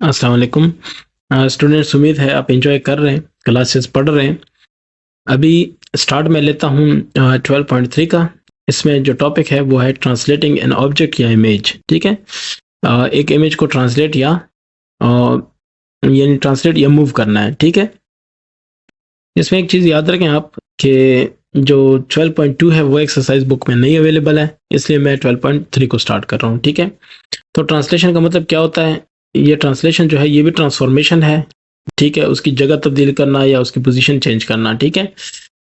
अस्सलाम वालेकुम। स्टूडेंट्स, उम्मीद है आप एंजॉय कर रहे हैं, क्लासेस पढ़ रहे हैं। अभी स्टार्ट में लेता हूँ 12.3 का। इसमें जो टॉपिक है वो है ट्रांसलेटिंग एन ऑब्जेक्ट या इमेज। ठीक है। एक इमेज को ट्रांसलेट या यानी ट्रांसलेट या मूव करना है। ठीक है। इसमें एक चीज़ याद रखें आप कि जो 12.2 है वो एक्सरसाइज बुक में नहीं अवेलेबल है, इसलिए मैं 12.3 को स्टार्ट कर रहा हूँ। ठीक है। तो ट्रांसलेशन का मतलब क्या होता है? ये ट्रांसलेशन जो है ये भी ट्रांसफॉर्मेशन है। ठीक है, उसकी जगह तब्दील करना या उसकी पोजीशन चेंज करना। ठीक है।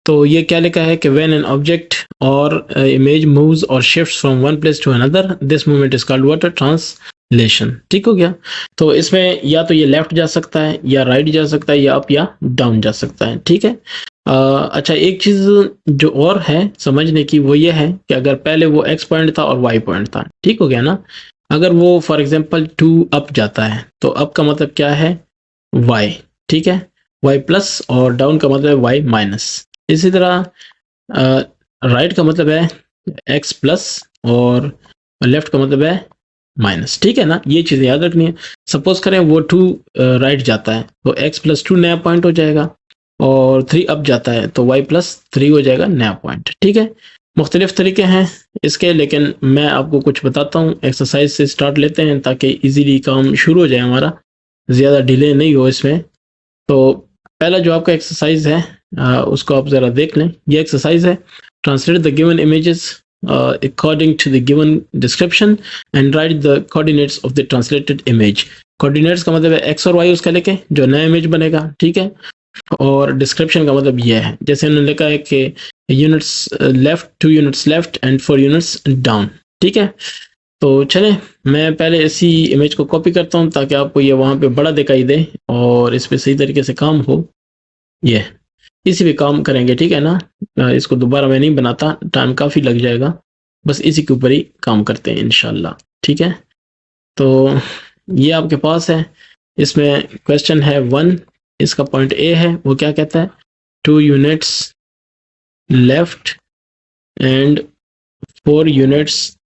तो ये क्या लिखा है कि when an object or image moves और shifts from one place to another, this movement is called what? Translation. ठीक हो गया। तो इसमें या तो ये लेफ्ट जा सकता है, या राइट जा सकता है, या अप या डाउन जा सकता है। ठीक है। अच्छा, एक चीज जो और है समझने की वो ये है कि अगर पहले वो एक्स पॉइंट था और वाई पॉइंट था, ठीक हो गया ना? अगर वो फॉर एग्जांपल 2 अप जाता है तो अप का मतलब क्या है? वाई। ठीक है। वाई प्लस, और डाउन का मतलब है वाई माइनस। इसी तरह राइट का मतलब है एक्स प्लस, और लेफ्ट का मतलब है माइनस। ठीक है ना? ये चीजें याद रखनी है। सपोज करें वो 2 राइट जाता है तो एक्स प्लस 2 नया पॉइंट हो जाएगा, और 3 अप जाता है तो वाई प्लस 3 हो जाएगा नया पॉइंट। ठीक है। मुख्तलिफ तरीके हैं इसके, लेकिन मैं आपको कुछ बताता हूँ। एक्सरसाइज से स्टार्ट लेते हैं ताकि इजीली काम शुरू हो जाए हमारा, ज़्यादा डिले नहीं हो इसमें। तो पहला जो आपका एक्सरसाइज है उसको आप ज़रा देख लें। ये एक्सरसाइज है, translate the given images according to the given description and write the coordinates of the translated image. Coordinates का मतलब है एक्स और वाई, उसका लेके जो नया इमेज बनेगा। ठीक है। और डिस्क्रिप्शन का मतलब ये है, जैसे उन्होंने लिखा है कि units left, 2 units left and 4 units down. ठीक है। तो चलें, मैं पहले इसी इमेज को कॉपी करता हूँ ताकि आपको ये वहाँ पे बड़ा दिखाई दे और इस पे सही तरीके से काम हो। ये इसी पे काम करेंगे, ठीक है ना? इसको दोबारा मैं नहीं बनाता, टाइम काफ़ी लग जाएगा। बस इसी के ऊपर ही काम करते हैं इंशाल्लाह। ठीक है। तो ये आपके पास है। इसमें क्वेश्चन है 1। इसका पॉइंट ए है, वो क्या कहता है? 2 यूनिट्स लेफ्ट एंड 4 यूनिट्स,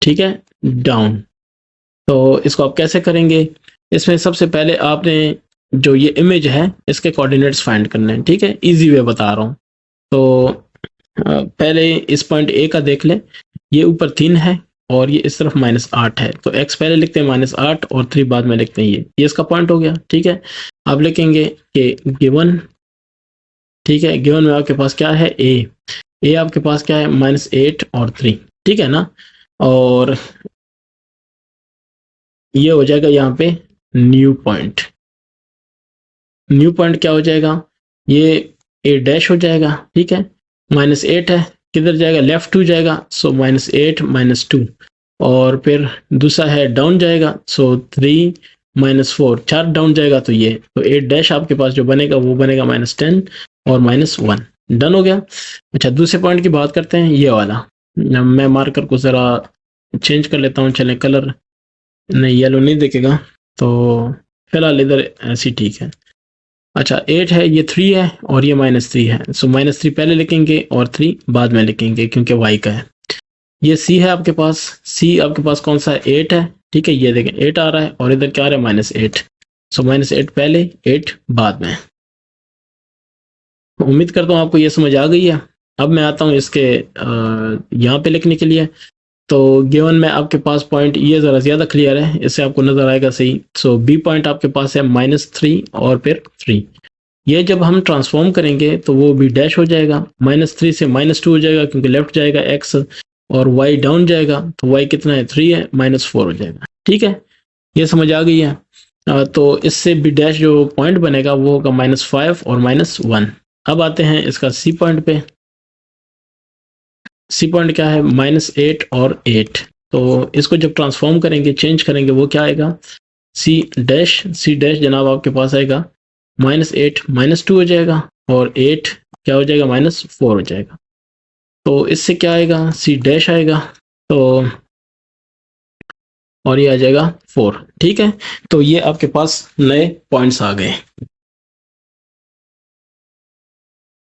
ठीक है, डाउन। तो इसको आप कैसे करेंगे? इसमें सबसे पहले आपने जो ये इमेज है इसके कोऑर्डिनेट्स फाइंड करने हैं। ठीक है, इजी वे बता रहा हूँ। तो पहले इस पॉइंट ए का देख लें। ये ऊपर 3 है और ये इस तरफ -8 है, तो एक्स पहले लिखते हैं -8 और 3 बाद में लिखते हैं। ये इसका पॉइंट हो गया। ठीक है। आप लिखेंगे कि गिवन, ठीक है, गिवन में आपके पास क्या है? ए आपके पास क्या है? -8 और 3। ठीक है ना? और ये हो जाएगा यहाँ पे न्यू पॉइंट। न्यू पॉइंट क्या हो जाएगा? ये ए डैश हो जाएगा। ठीक है। -8 है, किधर जाएगा? लेफ्ट 2 जाएगा, सो -8 -2। और फिर दूसरा है डाउन जाएगा, सो 3 -4, 4 डाउन जाएगा तो ये, तो 8 डैश आपके पास जो बनेगा वो बनेगा -10 और -1। डन हो गया। अच्छा, दूसरे पॉइंट की बात करते हैं, ये वाला। मैं मार्कर को ज़रा चेंज कर लेता हूँ। चलें, कलर नहीं, येलो नहीं दिखेगा, तो फिलहाल इधर ऐसी ठीक है। अच्छा, 8 है, ये 3 है और ये -3 है, सो -3 पहले लिखेंगे और 3 बाद में लिखेंगे क्योंकि वाई का है। ये सी है आपके पास। सी आपके पास कौन सा है? 8 है। ठीक है, ये देखें 8 आ रहा है और इधर क्या आ रहा है? -8। सो -8 पहले, 8 बाद में। उम्मीद करता हूँ आपको ये समझ आ गई है। अब मैं आता हूँ इसके यहाँ पे लिखने के लिए। तो गिवन में आपके पास पॉइंट ये ज़रा ज़्यादा क्लियर है, इससे आपको नज़र आएगा सही। सो बी पॉइंट आपके पास है -3 और फिर 3। ये जब हम ट्रांसफॉर्म करेंगे तो वो भी डैश हो जाएगा, -3 से -2 हो जाएगा क्योंकि लेफ्ट जाएगा एक्स, और वाई डाउन जाएगा तो वाई कितना है? 3 है, -4 हो जाएगा। ठीक है, ये समझ आ गई है। तो इससे भी डैश जो पॉइंट बनेगा वो होगा -5 और -1। अब आते हैं इसका सी पॉइंट पे। सी पॉइंट क्या है? -8 और 8। तो इसको जब ट्रांसफॉर्म करेंगे, चेंज करेंगे, वो क्या आएगा? सी डैश जनाब आपके पास आएगा -8 -2 हो जाएगा, और 8 क्या हो जाएगा? -4 हो जाएगा। तो इससे क्या आएगा? सी डैश आएगा, तो और ये आ जाएगा 4। ठीक है। तो ये आपके पास नए पॉइंट्स आ गए।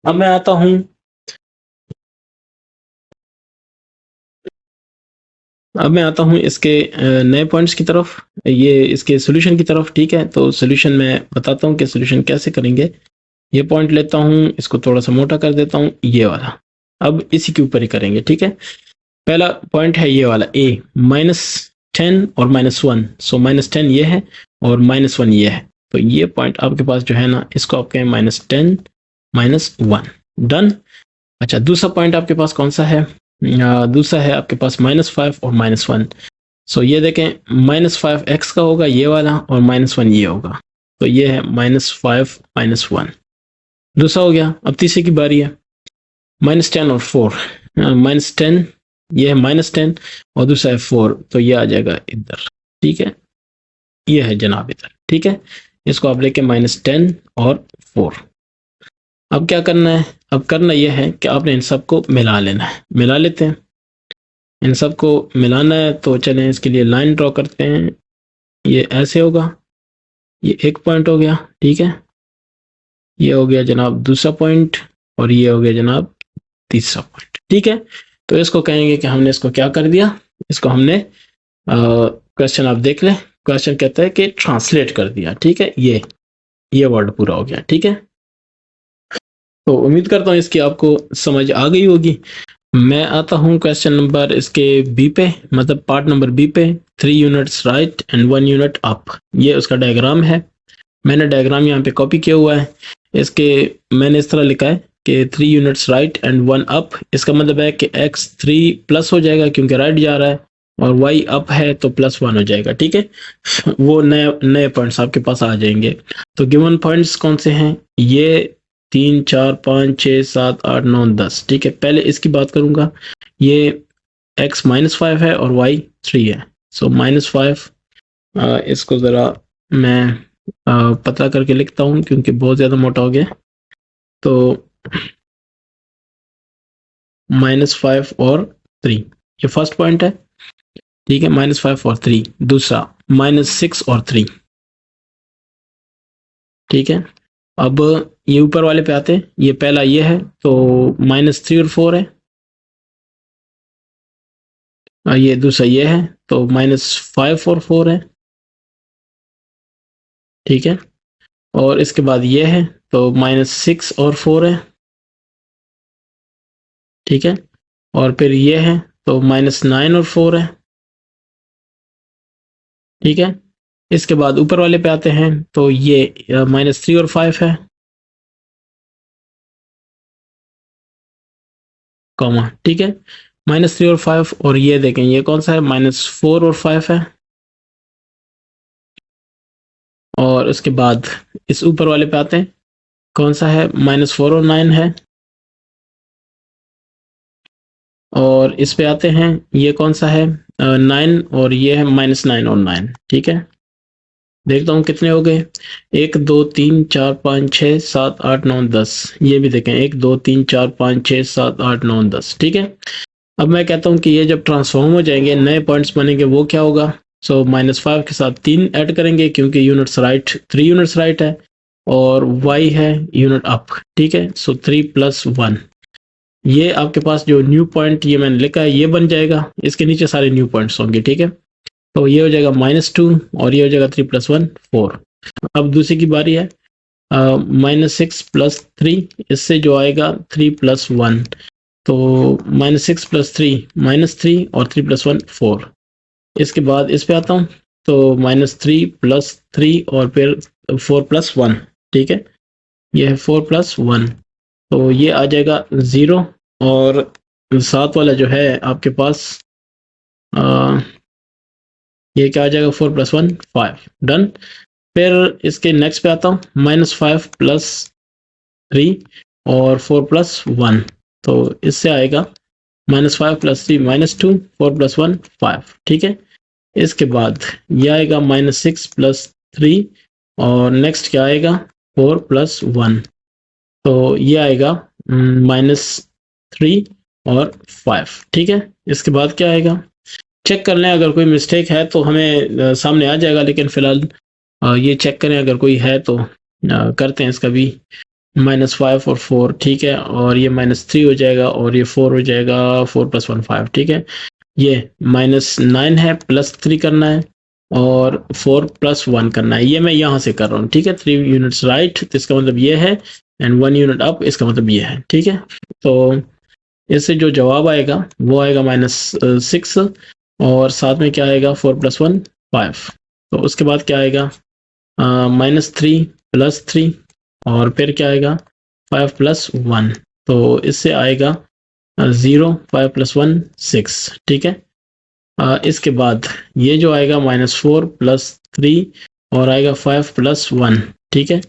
अब मैं आता हूँ अब मैं आता हूँ इसके नए पॉइंट्स की तरफ, ये इसके सॉल्यूशन की तरफ, ठीक है। तो सॉल्यूशन मैं बताता हूँ कि सॉल्यूशन कैसे करेंगे। ये पॉइंट लेता हूँ, इसको थोड़ा सा मोटा कर देता हूँ, ये वाला। अब इसी के ऊपर ही करेंगे, ठीक है। पहला पॉइंट है ये वाला ए, -10 और -1। सो -10 ये है और -1 ये है। तो ये पॉइंट आपके पास जो है ना, इसको आप कहें -10 -1, डन। अच्छा, दूसरा पॉइंट आपके पास कौन सा है? दूसरा है आपके पास -5 और -1। सो ये देखें, -5x का होगा ये वाला और -1 ये होगा। तो ये है -5 -1, दूसरा हो गया। अब तीसरे की बारी है, -10 और 4। -10 ये है -10 और दूसरा है 4, तो ये आ जाएगा इधर, ठीक है। ये है जनाब इधर, ठीक है। इसको आप लेके -10 और 4। अब क्या करना है? अब करना यह है कि आपने इन सबको मिला लेना है। मिला लेते हैं, इन सबको मिलाना है। तो चलें इसके लिए लाइन ड्रॉ करते हैं। ये ऐसे होगा, ये एक पॉइंट हो गया, ठीक है। ये हो गया जनाब दूसरा पॉइंट और ये हो गया जनाब तीसरा पॉइंट, ठीक है। तो इसको कहेंगे कि हमने इसको क्या कर दिया, इसको हमने क्वेश्चन आप देख लें। क्वेश्चन कहता है कि ट्रांसलेट कर दिया, ठीक है। ये वर्ड पूरा हो गया, ठीक है। तो उम्मीद करता हूँ इसकी आपको समझ आ गई होगी। मैं आता हूँ क्वेश्चन नंबर इसके बी पे, मतलब पार्ट नंबर बी पे। 3 units right and 1 unit up, ये उसका डायग्राम है। मैंने डायग्राम यहाँ पे कॉपी किया हुआ है। इसके मैंने इस तरह लिखा है कि 3 यूनिट्स राइट एंड 1 अप। इसका मतलब है कि x 3 प्लस हो जाएगा क्योंकि राइट जा रहा है, और y अप है तो +1 हो जाएगा, ठीक है। वो नए नए पॉइंट्स आपके पास आ जाएंगे। तो गिवन पॉइंट्स कौन से हैं? ये 3 4 5 6 7 8 9 10, ठीक है। पहले इसकी बात करूंगा। ये x -5 है और y 3 है। सो -5, इसको ज़रा मैं पतला करके लिखता हूँ क्योंकि बहुत ज़्यादा मोटा हो गया। तो -5 और 3, ये फर्स्ट पॉइंट है, ठीक है। -5 और 3। दूसरा -6 और 3, ठीक है। अब ये ऊपर वाले पे आते हैं। ये पहला ये है, तो -3 और 4 है। ये दूसरा ये है, तो -5 और 4 है, ठीक है। और इसके बाद ये है, तो -6 और 4 है, ठीक है। और फिर ये है, तो -9 और 4 है, ठीक है। इसके बाद ऊपर वाले पे आते हैं, तो ये -3 और 5 है, कॉमा, ठीक है। -3 और 5, और ये देखें ये कौन सा है, -4 और 5 है। और उसके बाद इस ऊपर वाले पे आते हैं, कौन सा है, -4 और 9 है। और इस पे आते हैं, ये कौन सा है, 9, और ये है -9 और 9, ठीक है। देखता हूँ कितने हो गए, 1 2 3 4 5 6 7 8 9 10। ये भी देखें, 1 2 3 4 5 6 7 8 9 10, ठीक है। अब मैं कहता हूँ कि ये जब ट्रांसफॉर्म हो जाएंगे, नए पॉइंट्स बनेंगे, वो क्या होगा। सो -5 के साथ 3 ऐड करेंगे क्योंकि यूनिट्स राइट 3 यूनिट्स राइट है, और y है यूनिट अप, ठीक है। सो 3 + 1, ये आपके पास जो न्यू पॉइंट ये मैंने लिखा है ये बन जाएगा। इसके नीचे सारे न्यू पॉइंट्स होंगे, ठीक है। तो ये हो जाएगा -2 और ये हो जाएगा 3 + 1 4। अब दूसरी की बारी है, -6 + 3, इससे जो आएगा 3 + 1, तो -6 + 3 -3 और 3 + 1 4। इसके बाद इस पे आता हूँ, तो -3 + 3 और फिर 4 + 1, ठीक है। ये है 4 + 1, तो ये आ जाएगा 0। और साथ वाला जो है आपके पास, ये क्या आ जाएगा, 4 + 1 5, डन। फिर इसके नेक्स्ट पे आता हूँ, -5 + 3 और 4 + 1, तो इससे आएगा -5 + 3 -2, 4 + 1 5, ठीक है। इसके बाद ये आएगा -6 + 3 और नेक्स्ट क्या आएगा, 4 + 1, तो ये आएगा -3 और 5, ठीक है। इसके बाद क्या आएगा, चेक कर लें, अगर कोई मिस्टेक है तो हमें सामने आ जाएगा, लेकिन फ़िलहाल ये चेक करें, अगर कोई है तो करते हैं इसका भी। -5 और 4, ठीक है। और ये -3 हो जाएगा और ये 4 हो जाएगा, 4 + 1 5, ठीक है। ये -9 है, +3 करना है और 4 + 1 करना है। ये मैं यहाँ से कर रहा हूँ, ठीक है। 3 यूनिट्स राइट, तो इसका मतलब ये है, एंड 1 यूनिट अप, इसका मतलब ये है, ठीक है। तो इससे जो जवाब आएगा वो आएगा -6 और साथ में क्या आएगा, 4 + 1 5। तो उसके बाद क्या आएगा, -3 + 3 और फिर क्या आएगा, 5 + 1। तो इससे आएगा 0, 5 + 1 6, ठीक है। इसके बाद ये जो आएगा -4 + 3 और आएगा 5 + 1, ठीक है।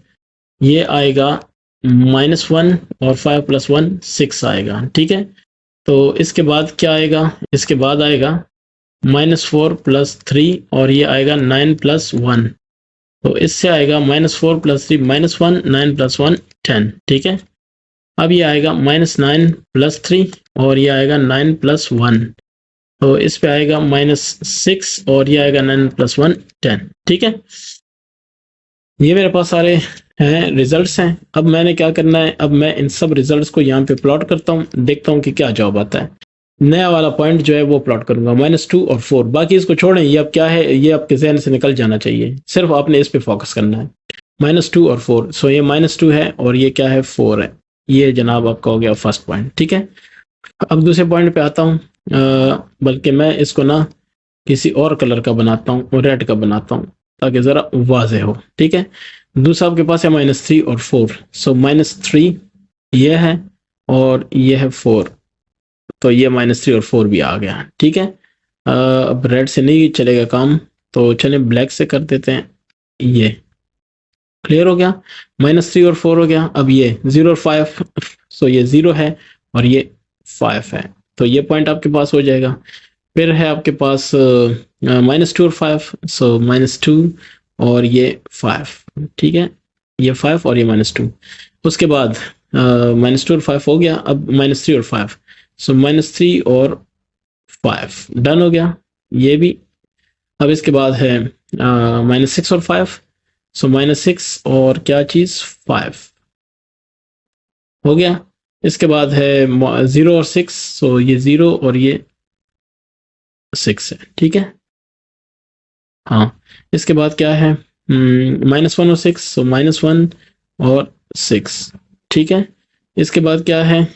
ये आएगा -1 और 5 + 1 6 आएगा, ठीक है। तो इसके बाद क्या आएगा, इसके बाद आएगा -4 + 3 और ये आएगा 9 + 1। तो इससे आएगा -4 + 3 -1, 9 + 1 10, ठीक है। अब ये आएगा -9 + 3 और ये आएगा 9 + 1। तो इस पे आएगा -6 और ये आएगा 9 + 1 10, ठीक है। ये मेरे पास सारे हैं, रिजल्ट्स हैं। अब मैंने क्या करना है, अब मैं इन सब रिजल्ट्स को यहाँ पे प्लॉट करता हूँ, देखता हूँ कि क्या जवाब आता है। नया वाला पॉइंट जो है वो प्लॉट करूंगा, -2 और 4। बाकी इसको छोड़ें, ये अब क्या है, ये आपके जहन से निकल जाना चाहिए, सिर्फ आपने इस पे फोकस करना है। -2 और 4, सो ये -2 है और ये क्या है, 4 है। ये जनाब आपका हो गया फर्स्ट पॉइंट, ठीक है। अब दूसरे पॉइंट पे आता हूँ, बल्कि मैं इसको ना किसी और कलर का बनाता हूँ, रेड का बनाता हूँ, ताकि ज़रा वाज़ेह हो, ठीक है। दूसरा आपके पास है -3 और 4, सो -3 ये है और ये है 4, तो ये -3 और 4 भी आ गया, ठीक है। अब रेड से नहीं चलेगा काम, तो चले ब्लैक से कर देते हैं। ये क्लियर हो गया, -3 और 4 हो गया। अब ये 0 और 5, सो ये 0 है और ये 5 है, तो ये पॉइंट आपके पास हो जाएगा। फिर है आपके पास -2 और 5, सो -2 और ये 5, ठीक है। ये 5 और ये -2। उसके बाद -2 और 5 हो गया, अब -3 और 5, सो -3 और 5 डन हो गया, ये भी। अब इसके बाद है -6 और 5, सो -6 और क्या चीज़, 5 हो गया। इसके बाद है 0 और 6, सो ये 0 और ये 6 है, ठीक है। हाँ, इसके बाद क्या है, -1 और 6, सो -1 और 6, ठीक है। इसके बाद क्या है,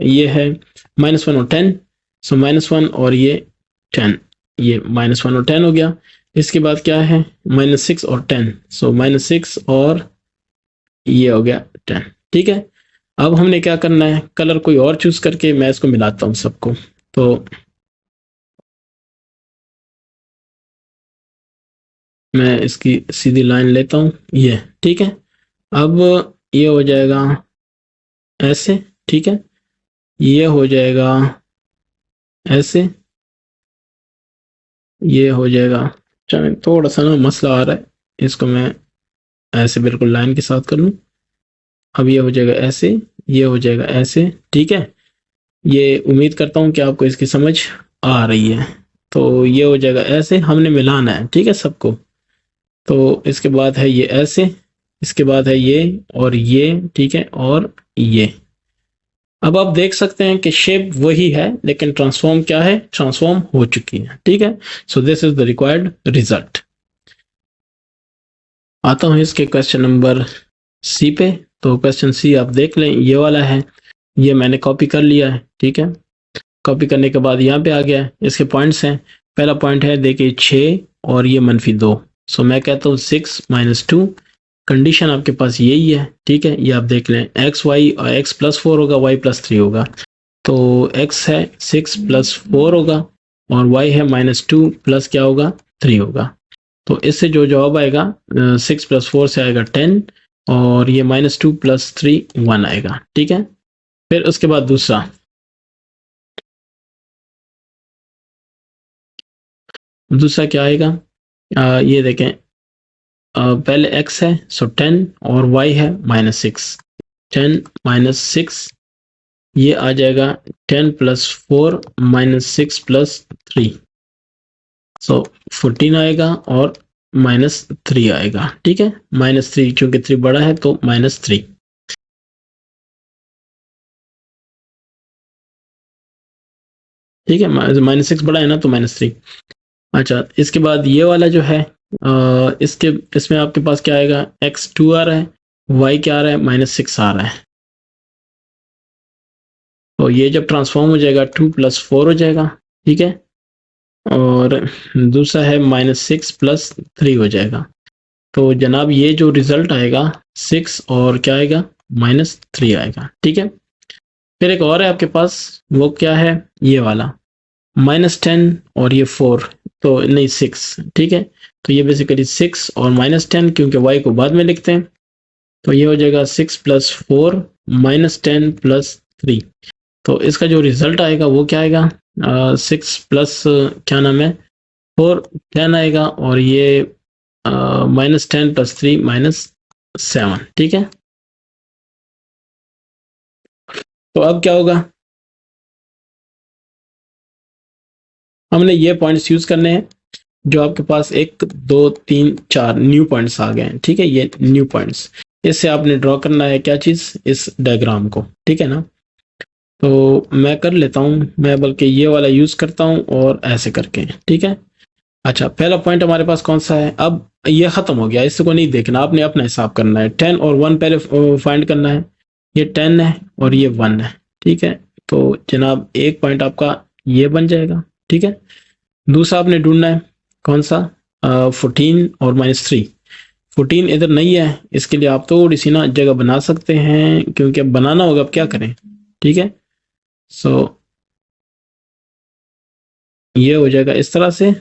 ये है -1 और 10, सो -1 और ये 10, ये -1 और 10 हो गया। इसके बाद क्या है, -6 और 10, सो -6 और ये हो गया 10, ठीक है। अब हमने क्या करना है, कलर कोई और चूज करके मैं इसको मिलाता हूँ सबको। तो मैं इसकी सीधी लाइन लेता हूँ, ये ठीक है। अब ये हो जाएगा ऐसे, ठीक है। ये हो जाएगा ऐसे, ये हो जाएगा, चलो थोड़ा सा ना मसला आ रहा है, इसको मैं ऐसे बिल्कुल लाइन के साथ कर लूँ। अब ये हो जाएगा ऐसे, ये हो जाएगा ऐसे, ठीक है। ये उम्मीद करता हूँ कि आपको इसकी समझ आ रही है। तो ये हो जाएगा ऐसे, हमने मिलाना है, ठीक है, सबको। तो इसके बाद है ये ऐसे, इसके बाद है ये और ये, ठीक है, और ये। अब आप देख सकते हैं कि शेप वही है, लेकिन ट्रांसफॉर्म क्या है, ट्रांसफॉर्म हो चुकी है, ठीक है। So this is the required result. आता हूँ इसके क्वेश्चन नंबर सी पे। तो क्वेश्चन सी आप देख लें, ये वाला है, ये मैंने कॉपी कर लिया है, ठीक है। कॉपी करने के बाद यहाँ पे आ गया है, इसके पॉइंट्स हैं। पहला पॉइंट है देखिए 6 और ये -2, सो मैं कहता हूँ 6 - 2। कंडीशन आपके पास यही है, ठीक है। ये आप देख लें, एक्स वाई और x +4 होगा, y +3 होगा। तो x है 6 + 4 होगा और y है -2 प्लस क्या होगा, 3 होगा। तो इससे जो जवाब आएगा 6 + 4 से आएगा 10 और ये -2 + 3 1 आएगा, ठीक है। फिर उसके बाद दूसरा क्या आएगा, ये देखें, पहले x है, सो 10 और y है -6, 10 - 6, ये आ जाएगा 10 + 4 -6 + 3, सो 14 आएगा और -3 आएगा, ठीक है। -3 चूंकि 3 बड़ा है तो -3। ठीक है, -6 बड़ा है ना, तो -3। अच्छा, इसके बाद ये वाला जो है इसमें आपके पास क्या आएगा, x2 आ रहा है, y क्या आ रहा है, -6 आ रहा है। तो ये जब ट्रांसफॉर्म हो जाएगा 2 + 4 हो जाएगा, ठीक है। और दूसरा है -6 + 3 हो जाएगा। तो जनाब ये जो रिजल्ट आएगा 6 और क्या आएगा, -3 आएगा, ठीक है। फिर एक और है आपके पास, वो क्या है, ये वाला -10 और ये 4, तो नहीं 6, ठीक है। तो ये बेसिकली 6 और -10, क्योंकि y को बाद में लिखते हैं, तो ये हो जाएगा 6 + 4 -10 + 3। तो इसका जो रिजल्ट आएगा वो क्या आएगा, 6 प्लस क्या नाम है 4 10 आएगा, और ये -10 + 3 -7, ठीक है। तो अब क्या होगा, हमने ये पॉइंट्स यूज करने हैं जो आपके पास 1 2 3 4 न्यू पॉइंट्स आ गए हैं, ठीक है। ये न्यू पॉइंट्स, इससे आपने ड्रॉ करना है क्या चीज, इस डायग्राम को, ठीक है ना। तो मैं कर लेता हूँ, मैं बल्कि ये वाला यूज करता हूँ और ऐसे करके, ठीक है। अच्छा, पहला पॉइंट हमारे पास कौन सा है, अब ये खत्म हो गया, इसको नहीं देखना, आपने अपना हिसाब करना है। 10 और 1 पहले फाइंड करना है। ये 10 है और ये 1 है, ठीक है। तो जनाब एक पॉइंट आपका ये बन जाएगा, ठीक है। दूसरा आपने ढूंढना है कौन सा, 14 और -3। 14 इधर नहीं है, इसके लिए आप थोड़ी सी ना जगह बना सकते हैं, क्योंकि अब बनाना होगा, अब क्या करें, ठीक है। सो ये हो जाएगा इस तरह से।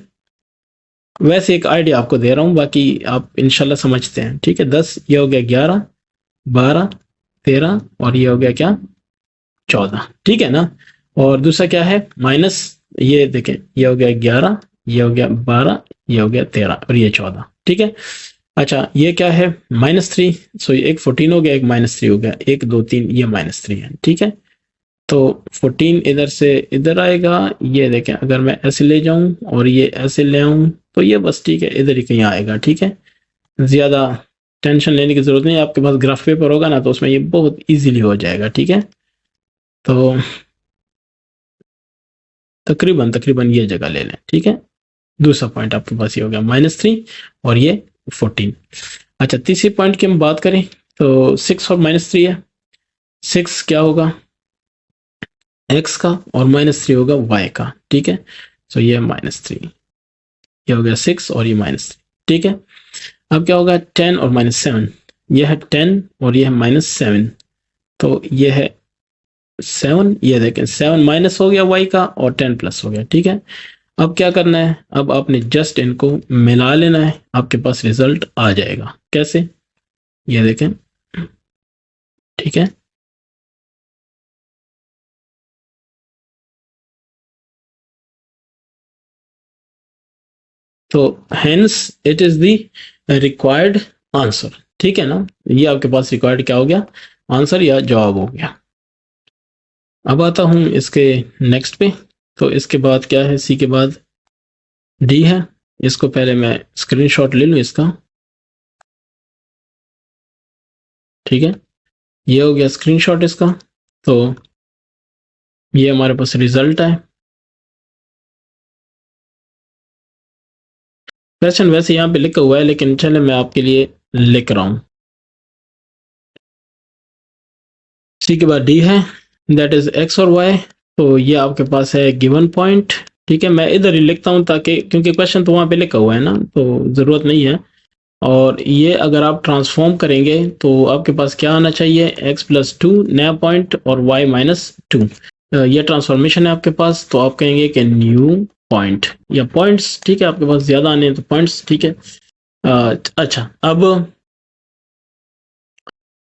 वैसे एक आइडिया आपको दे रहा हूँ, बाकी आप इंशाल्लाह समझते हैं, ठीक है। 10, ये हो गया 11 12 13, और ये हो गया क्या, 14, ठीक है ना। और दूसरा क्या है, माइनस, ये देखें, ये हो गया 11, ये हो गया 12, ये हो गया 13, और ये 14, ठीक है। अच्छा, ये क्या है, -3। सो एक 14 हो गया, एक -3 हो गया, 1 2 3, ये -3 है, ठीक है। तो 14 इधर से इधर आएगा, ये देखें, अगर मैं ऐसे ले जाऊं और ये ऐसे ले आऊं, तो ये बस ठीक है, इधर ही कहीं आएगा, ठीक है। ज़्यादा टेंशन लेने की ज़रूरत नहीं है, आपके पास ग्राफ पेपर होगा ना, तो उसमें ये बहुत इजीली हो जाएगा, ठीक है। तो तकरीबन तकरीबन ये जगह ले लें, ठीक है। दूसरा पॉइंट आपके पास ये हो गया -3 और ये 14। अच्छा, तीसरे पॉइंट की हम बात करें तो 6 और -3 है। 6 क्या होगा, x का, और -3 होगा y का, ठीक है। सो ये -3, ये हो गया 6 और ये -3, ठीक है। अब क्या होगा, 10 और -7, ये है 10 और ये है -7, तो ये है 7, ये देखें 7 माइनस हो गया y का और 10 प्लस हो गया, ठीक है। अब क्या करना है, अब आपने जस्ट इनको मिला लेना है, आपके पास रिजल्ट आ जाएगा। कैसे, ये देखें, ठीक है। तो hence it is the required answer, ठीक है ना। ये आपके पास रिक्वायर्ड क्या हो गया, आंसर या जवाब हो गया। अब आता हूं इसके नेक्स्ट पे। तो इसके बाद क्या है, सी के बाद डी है। इसको पहले मैं स्क्रीनशॉट ले लूं इसका, ठीक है। ये हो गया स्क्रीनशॉट इसका। तो ये हमारे पास रिजल्ट है। क्वेश्चन वैसे यहाँ पे लिखा हुआ है, लेकिन चले मैं आपके लिए लिख रहा हूँ। सी के बाद डी है, दैट इज एक्स और वाई। तो ये आपके पास है गिवन पॉइंट, ठीक है। मैं इधर ही लिखता हूँ ताकि, क्योंकि क्वेश्चन तो वहाँ पे लिखा हुआ है ना, तो ज़रूरत नहीं है। और ये अगर आप ट्रांसफॉर्म करेंगे तो आपके पास क्या आना चाहिए, x+2 नया पॉइंट और y-2, ये ट्रांसफॉर्मेशन है आपके पास। तो आप कहेंगे कि न्यू पॉइंट या पॉइंट्स, ठीक है। आपके पास ज़्यादा आने हैं तो पॉइंट्स, ठीक है। अच्छा, अब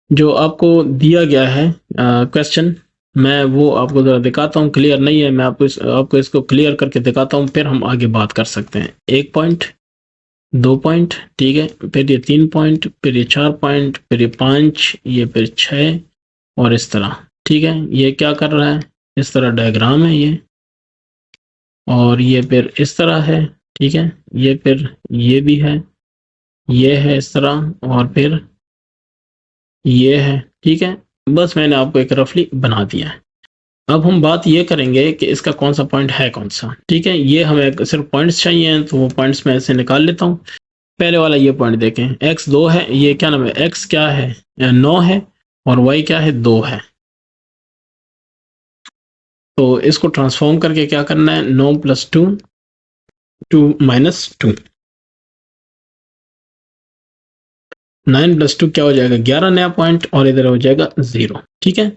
जो आपको दिया गया है क्वेश्चन, मैं वो आपको ज़रा दिखाता हूँ। क्लियर नहीं है, मैं आपको इसको क्लियर करके दिखाता हूँ, फिर हम आगे बात कर सकते हैं। 1 पॉइंट, 2 पॉइंट, ठीक है। फिर ये 3 पॉइंट, फिर ये 4 पॉइंट, फिर ये 5, ये फिर 6, और इस तरह, ठीक है। ये क्या कर रहा है, इस तरह डायग्राम है ये, और ये फिर इस तरह है, ठीक है। ये फिर ये भी है, ये है इस तरह, और फिर ये है, ठीक है। बस मैंने आपको एक रफली बना दिया है। अब हम बात ये करेंगे कि इसका कौन सा पॉइंट है कौन सा, ठीक है। ये हमें सिर्फ पॉइंट्स चाहिए हैं, तो वो पॉइंट्स मैं ऐसे निकाल लेता हूँ। पहले वाला ये पॉइंट देखें, x 2 है, ये क्या नाम है, x क्या है 9 है, और y क्या है 2 है। तो इसको ट्रांसफॉर्म करके क्या करना है, 9 + 2 2 - 2, 9 + 2 क्या हो जाएगा 11 नया पॉइंट, और इधर हो जाएगा 0, ठीक है।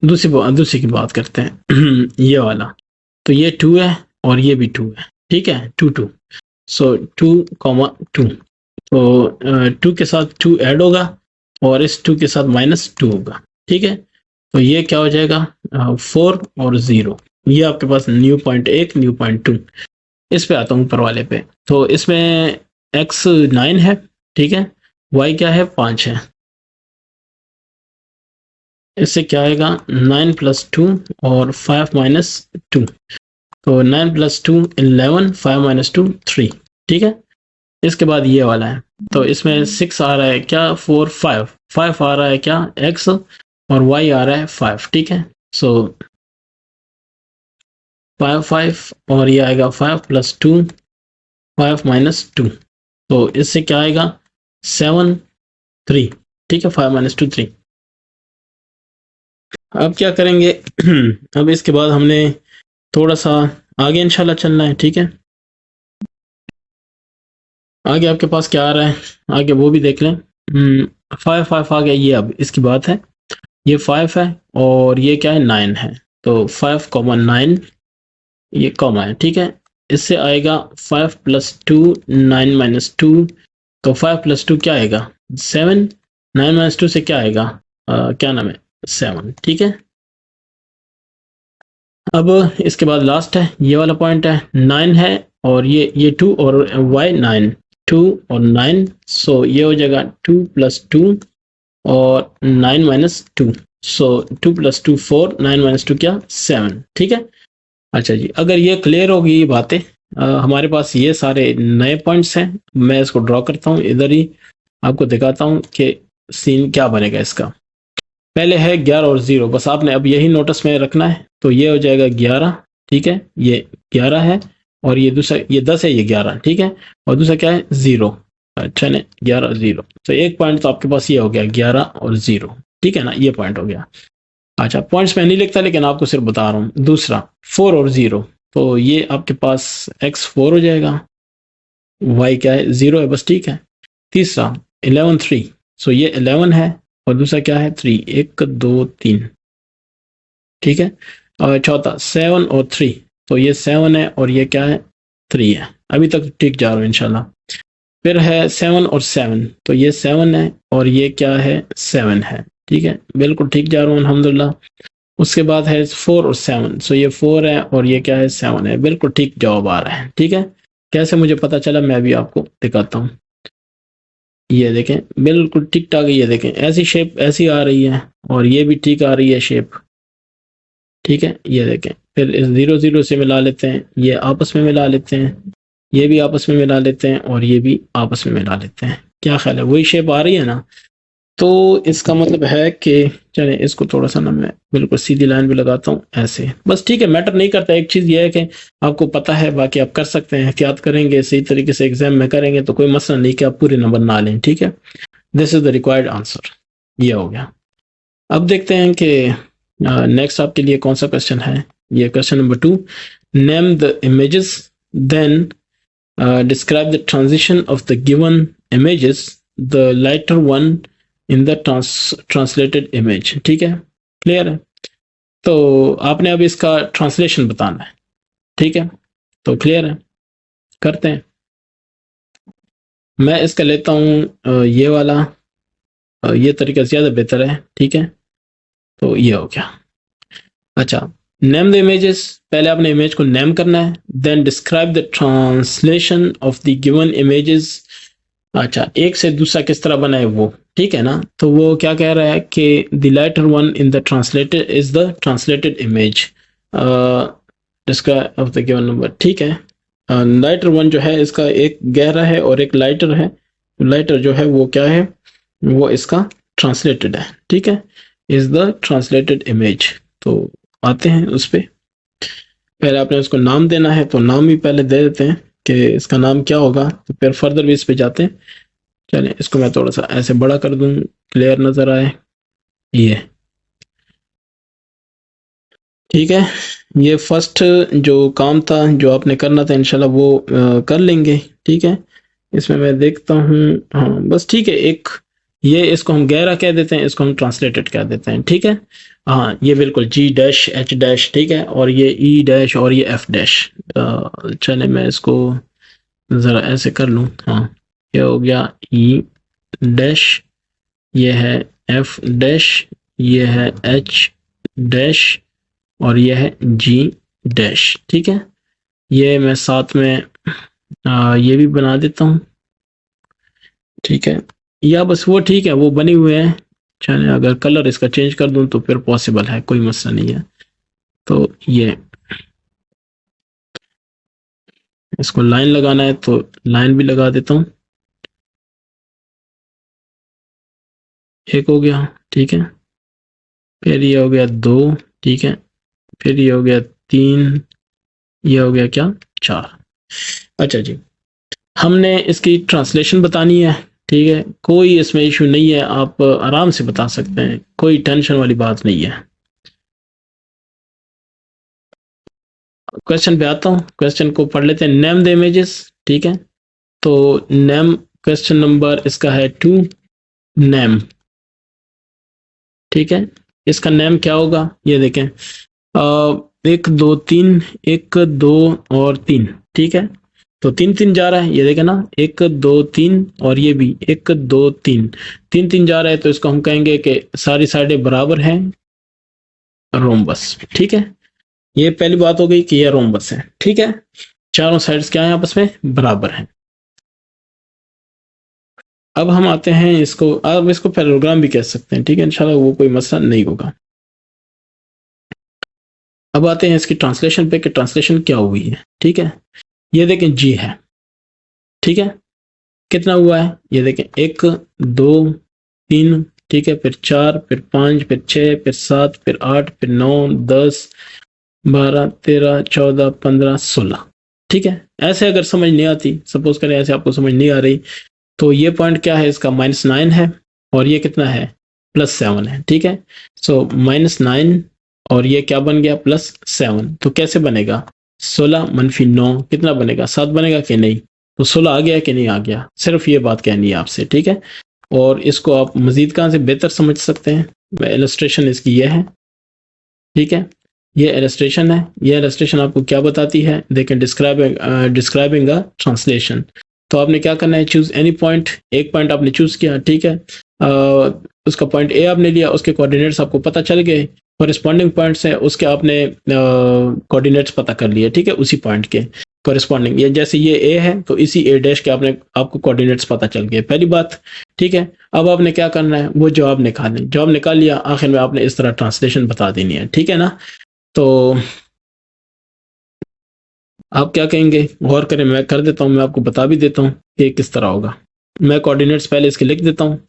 दूसरी की बात करते हैं ये वाला, तो ये 2 है और ये भी 2 है, ठीक है, 2 2, सो 2, 2, तो 2 के साथ 2 ऐड होगा और इस 2 के साथ -2 होगा, ठीक है। तो ये क्या हो जाएगा 4 और 0, ये आपके पास न्यू पॉइंट 1, न्यू पॉइंट 2। इस पे आता हूँ ऊपर वाले पे, तो इसमें x 9 है, ठीक है, y क्या है 5 है। इससे क्या आएगा 9 + 2 और 5 - 2, तो 9 + 2 11, 5 - 2 3, ठीक है। इसके बाद ये वाला है, तो इसमें 6 आ रहा है क्या 4 5 5 आ रहा है क्या x, और y आ रहा है 5, ठीक है। सो 5 5 और ये आएगा 5 + 2 5 - 2, तो इससे क्या आएगा 7 3, ठीक है, 5 - 2 3। अब क्या करेंगे अब इसके बाद हमने थोड़ा सा आगे इंशाल्लाह चलना है, ठीक है। आगे आपके पास क्या आ रहा है, आगे वो भी देख लें। 5 5 आ गया, ये अब इसकी बात है, ये 5 है और ये क्या है 9 है, तो 5, 9 ये कॉमा है, ठीक है। इससे आएगा 5 + 2 9 - 2, तो 5 + 2 क्या आएगा 7, 9 - 2 से क्या आएगा क्या नाम है 7, ठीक है। अब इसके बाद लास्ट है ये वाला पॉइंट है, 9 है और ये 2 और y 9, 2 और 9, सो ये हो जाएगा 2 + 2 और 9 - 2, सो 2 + 2 4, 9 - 2 क्या 7, ठीक है। अच्छा जी, अगर ये क्लियर होगी ये बातें, हमारे पास ये सारे नए पॉइंट्स हैं। मैं इसको ड्रॉ करता हूँ, इधर ही आपको दिखाता हूँ कि सीन क्या बनेगा इसका। पहले है 11 और 0, बस आपने अब यही नोटिस में रखना है, तो ये हो जाएगा 11, ठीक है, ये 11 है, और ये दूसरा ये 10 है, ये 11, ठीक है, और दूसरा क्या है 0। अच्छा ने 11 0, तो एक पॉइंट तो आपके पास ये हो गया 11 और 0, ठीक है ना, ये पॉइंट हो गया। अच्छा, पॉइंट्स मैं नहीं लिखता लेकिन आपको सिर्फ बता रहा हूँ। दूसरा 4 और 0, तो ये आपके पास x 4 हो जाएगा, y क्या है 0 है बस, ठीक है। तीसरा 11 3, सो ये 11 है और दूसरा क्या है 3, 1 2 3, ठीक है। और चौथा 7 और 3, तो ये 7 है और ये क्या है 3 है। अभी तक ठीक जा रहा हूँ इंशाल्लाह। फिर है 7 और 7, तो ये 7 है और ये क्या है 7 है, ठीक है, बिल्कुल ठीक जा रहा हूँ अल्हम्दुलिल्लाह। उसके बाद है 4 और 7, सो ये 4 है और ये क्या है 7 है, बिल्कुल ठीक जवाब आ रहा है, ठीक है। कैसे मुझे पता चला मैं भी आपको दिखाता हूँ। ये देखें बिल्कुल ठीक ठाक, ये देखें ऐसी शेप ऐसी आ रही है और ये भी ठीक आ रही है शेप, ठीक है। ये देखें फिर इस 0 0 से मिला लेते हैं, ये आपस में मिला लेते हैं, ये भी आपस में मिला लेते हैं और ये भी आपस में मिला लेते हैं। क्या ख्याल है, वही शेप आ रही है ना। तो इसका मतलब है कि चले इसको थोड़ा सा ना मैं बिल्कुल सीधी लाइन पे लगाता हूँ ऐसे, बस ठीक है, मैटर नहीं करता। एक चीज़ ये है कि आपको पता है, बाकी आप कर सकते हैं, एहतियात करेंगे, सही तरीके से एग्जाम में करेंगे तो कोई मसला नहीं कि आप पूरे नंबर ना लें, ठीक है। This is the required answer, ये हो गया। अब देखते हैं कि नेक्स्ट आपके लिए कौन सा क्वेश्चन है। ये question number 2, name the images then describe the transition of the given images, the lighter one in the translated image, ठीक है, क्लियर है। तो आपने अब इसका ट्रांसलेशन बताना है, ठीक है, तो क्लियर है, करते हैं। मैं इसका लेता हूँ ये वाला, ये तरीका ज़्यादा बेहतर है, ठीक है। तो ये हो गया। अच्छा, नेम द इमेजेस, पहले आपने इमेज को नेम करना है, then describe the translation of the given images. अच्छा, एक से दूसरा किस तरह बना है वो, ठीक है ना। तो वो क्या कह रहा है कि the lighter one in the translated is the translated image describe of the given number, ठीक है। लाइटर वन जो है इसका एक गहरा है और एक लाइटर है, लाइटर जो है वो क्या है, वो इसका ट्रांसलेटेड है, ठीक है, इज द ट्रांसलेटेड इमेज। तो आते हैं उस पे। पहले आपने उसको नाम देना है, तो नाम भी पहले दे देते हैं कि इसका नाम क्या होगा, तो फिर फर्दर भी इस पे जाते हैं। चलिए इसको मैं थोड़ा सा ऐसे बड़ा कर दूं, क्लियर नजर आए ये। ठीक है, ये फर्स्ट जो काम था जो आपने करना था इंशाल्लाह वो कर लेंगे। ठीक है, इसमें मैं देखता हूँ, हाँ बस ठीक है। एक ये इसको हम गहरा कह देते हैं, इसको हम ट्रांसलेटेड कह देते हैं। ठीक है, हाँ ये बिल्कुल जी डैश एच डैश, ठीक है, और ये ई डैश और ये एफ डैश। चले मैं इसको ज़रा ऐसे कर लूँ, हाँ ये हो गया ई डैश, ये है एफ डैश, ये है एच डैश और ये है जी डैश। ठीक है, ये मैं साथ में ये भी बना देता हूँ। ठीक है, या बस वो ठीक है, वो बने हुए हैं। चले अगर कलर इसका चेंज कर दूं तो फिर पॉसिबल है, कोई मसला नहीं है। तो ये इसको लाइन लगाना है तो लाइन भी लगा देता हूँ, एक हो गया। ठीक है, फिर ये हो गया दो, ठीक है, फिर ये हो गया तीन, ये हो गया क्या, चार। अच्छा जी, हमने इसकी ट्रांसलेशन बतानी है। ठीक है, कोई इसमें इशू नहीं है, आप आराम से बता सकते हैं, कोई टेंशन वाली बात नहीं है। क्वेश्चन पे आता हूँ, क्वेश्चन को पढ़ लेते हैं। Name the images. ठीक है, तो नेम, क्वेश्चन नंबर इसका है 2, नेम। ठीक है, इसका नेम क्या होगा, ये देखें, एक दो तीन, एक दो और तीन। ठीक है, तो तीन तीन जा रहा है, ये देखें ना, एक दो तीन, और ये भी एक दो तीन, तीन तीन जा रहा है, तो इसको हम कहेंगे कि सारी साइडें बराबर हैं, रोम्बस। ठीक है, ये पहली बात हो गई कि ये रोम्बस है। ठीक है, चारों साइड्स क्या है, आपस में बराबर हैं। अब हम आते हैं इसको, अब इसको पैरेललोग्राम भी कह सकते हैं। ठीक है, इंशाल्लाह वो कोई मसला नहीं होगा। अब आते हैं इसकी ट्रांसलेशन पे कि ट्रांसलेशन क्या हुई है। ठीक है, ये देखें जी है। ठीक है, कितना हुआ है, ये देखें, एक दो तीन, ठीक है, फिर चार, फिर पाँच, फिर छः, फिर सात, फिर आठ, फिर नौ, 10, 12, 13, 14, 15, 16। ठीक है, ऐसे अगर समझ नहीं आती, सपोज करें ऐसे आपको समझ नहीं आ रही, तो ये पॉइंट क्या है इसका, -9 है, और ये कितना है, +7 है। ठीक है, सो -9 और ये क्या बन गया, +7। तो कैसे बनेगा, 16 - 9 कितना बनेगा, 7 बनेगा कि नहीं। तो 16 आ गया कि नहीं आ गया, सिर्फ ये बात कहनी है आपसे। ठीक है, और इसको आप मजीद कहाँ से बेहतर समझ सकते हैं, इलस्ट्रेशन इसकी ये है। ठीक है, ये इलस्ट्रेशन है। ये इलस्ट्रेशन आपको क्या बताती है, देखें, डिस्क्राइबिंग अ ट्रांसलेशन। तो आपने क्या करना है, चूज एनी पॉइंट, एक पॉइंट आपने चूज किया। ठीक है, उसका पॉइंट ए आपने लिया, उसके कोऑर्डिनेट्स आपको पता चल गए, कॉरेस्पॉन्डिंग पॉइंट्स है उसके आपने कोऑर्डिनेट्स पता कर लिए। ठीक है, उसी पॉइंट के कॉरेस्पॉन्डिंग, ये जैसे ये ए है तो इसी ए डैश के आपने आपको कोऑर्डिनेट्स पता चल गए, पहली बात। ठीक है, अब आपने क्या करना है, वो जवाब निकालने, जवाब निकाल लिया, आखिर में आपने इस तरह ट्रांसलेशन बता देनी है। ठीक है ना, तो आप क्या कहेंगे, गौर करें, मैं कर देता हूँ, मैं आपको बता भी देता हूँ कि किस तरह होगा। मैं कोऑर्डिनेट्स पहले इसके लिख देता हूँ।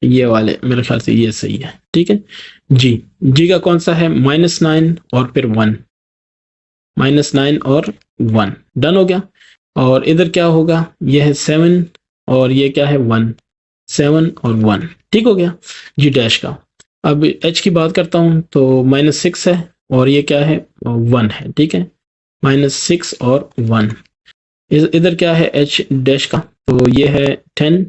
ये वाले मेरे ख्याल से ये सही है। ठीक है, जी, जी का कौन सा है, -9 और फिर 1, -9 और 1, डन हो गया। और इधर क्या होगा, ये है 7 और ये क्या है 1, 7 और 1, ठीक हो गया जी डैश का। अब एच की बात करता हूँ तो -6 है और ये क्या है 1 है। ठीक है, -6 और 1, इधर क्या है एच डैश का, तो ये है 10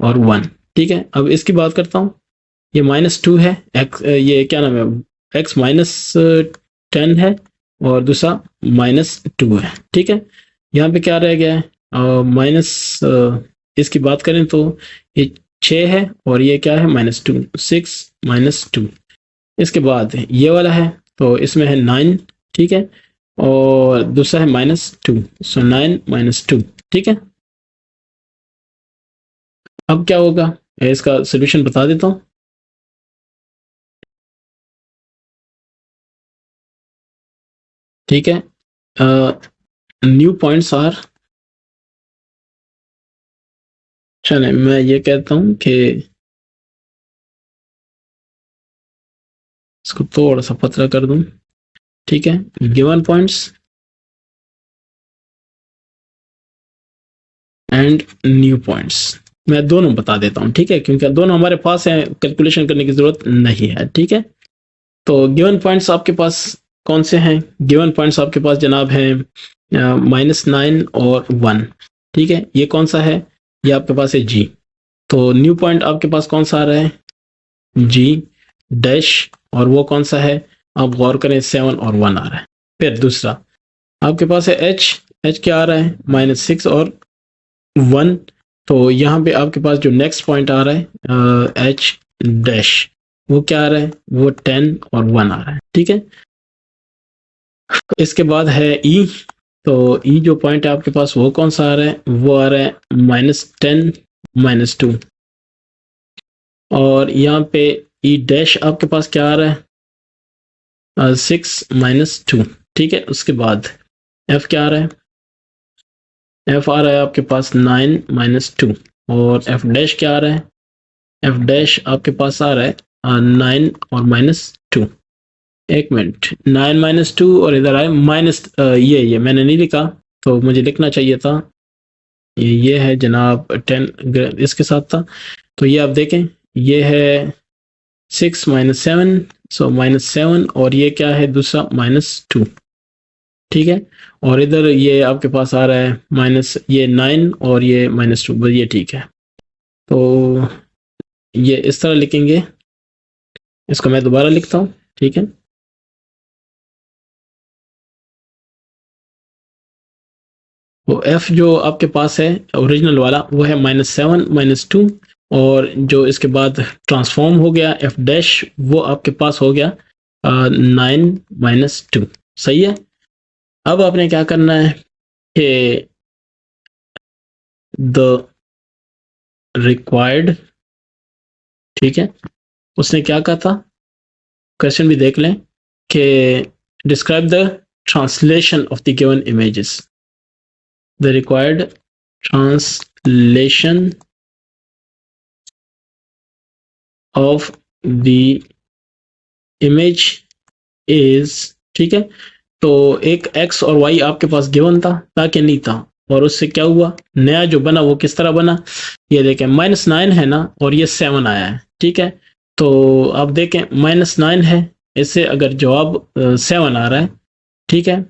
और 1। ठीक है, अब इसकी बात करता हूँ, ये -2 है, एक्स ये क्या नाम है, एक्स -10 है और दूसरा -2 है। ठीक है, यहाँ पे क्या रह गया है, माइनस, इसकी बात करें तो ये 6 है और ये क्या है -2, 6 -2। इसके बाद ये वाला है तो इसमें है 9। ठीक है, और दूसरा है -2, सो 9 -2। ठीक है, अब क्या होगा, इसका सोल्यूशन बता देता हूँ। ठीक है, न्यू पॉइंट्स आर, चले मैं ये कहता हूँ कि इसको थोड़ा सा पतला कर दूं, ठीक है। Given points and new points मैं दोनों बता देता हूं, ठीक है, क्योंकि दोनों हमारे पास है, कैलकुलेशन करने की जरूरत नहीं है, ठीक है। तो गिवन पॉइंट्स आपके पास कौन से हैं? गिवन पॉइंट्स आपके पास जनाब हैं -9 और 1, ठीक है। ये कौन सा है? ये आपके पास है जी। तो न्यू पॉइंट आपके पास कौन सा आ रहा है? जी डैश, और वो कौन सा है? आप गौर करें, 7 और 1 आ रहा है। फिर दूसरा आपके पास है एच। एच क्या आ रहा है? -6 और 1। तो यहाँ पे आपके पास जो नेक्स्ट पॉइंट आ रहा है एच डैश, वो क्या आ रहा है? वो 10 और 1 आ रहा है, ठीक है। इसके बाद है ई। तो ई जो पॉइंट है आपके पास वो कौन सा आ रहा है? वो आ रहा है -10 -2। और यहाँ पे ई डैश आपके पास क्या आ रहा है? 6 -2, ठीक है। उसके बाद एफ क्या आ रहा है? एफ आ रहा है आपके पास 9 -2। और एफ डैश क्या आ रहा है? एफ डैश आपके पास आ रहा है 9 और -2। एक मिनट, 9 -2 और इधर आए माइनस, ये मैंने नहीं लिखा, तो मुझे लिखना चाहिए था। ये है जनाब 10 इसके साथ था। तो ये आप देखें, ये है 6 -7, सो -7, और ये क्या है दूसरा? -2, ठीक है। और इधर ये आपके पास आ रहा है माइनस, ये 9 और ये -2, बस ये ठीक है। तो ये इस तरह लिखेंगे, इसको मैं दोबारा लिखता हूँ, ठीक है। वो एफ जो आपके पास है ओरिजिनल वाला, वो है -7 -2, और जो इसके बाद ट्रांसफॉर्म हो गया एफ डैश, वो आपके पास हो गया 9 -2। सही है। अब आपने क्या करना है कि द रिक्वायर्ड, ठीक है, उसने क्या कहा था, क्वेश्चन भी देख लें कि describe the translation of the given images. The required translation of the image is, ठीक है। तो एक x और y आपके पास गिवन था, ताकि नहीं था, और उससे क्या हुआ, नया जो बना वो किस तरह बना? ये देखें, -9 है ना, और ये 7 आया है, ठीक है। तो आप देखें -9 है, इससे अगर जवाब 7 आ रहा है, ठीक है,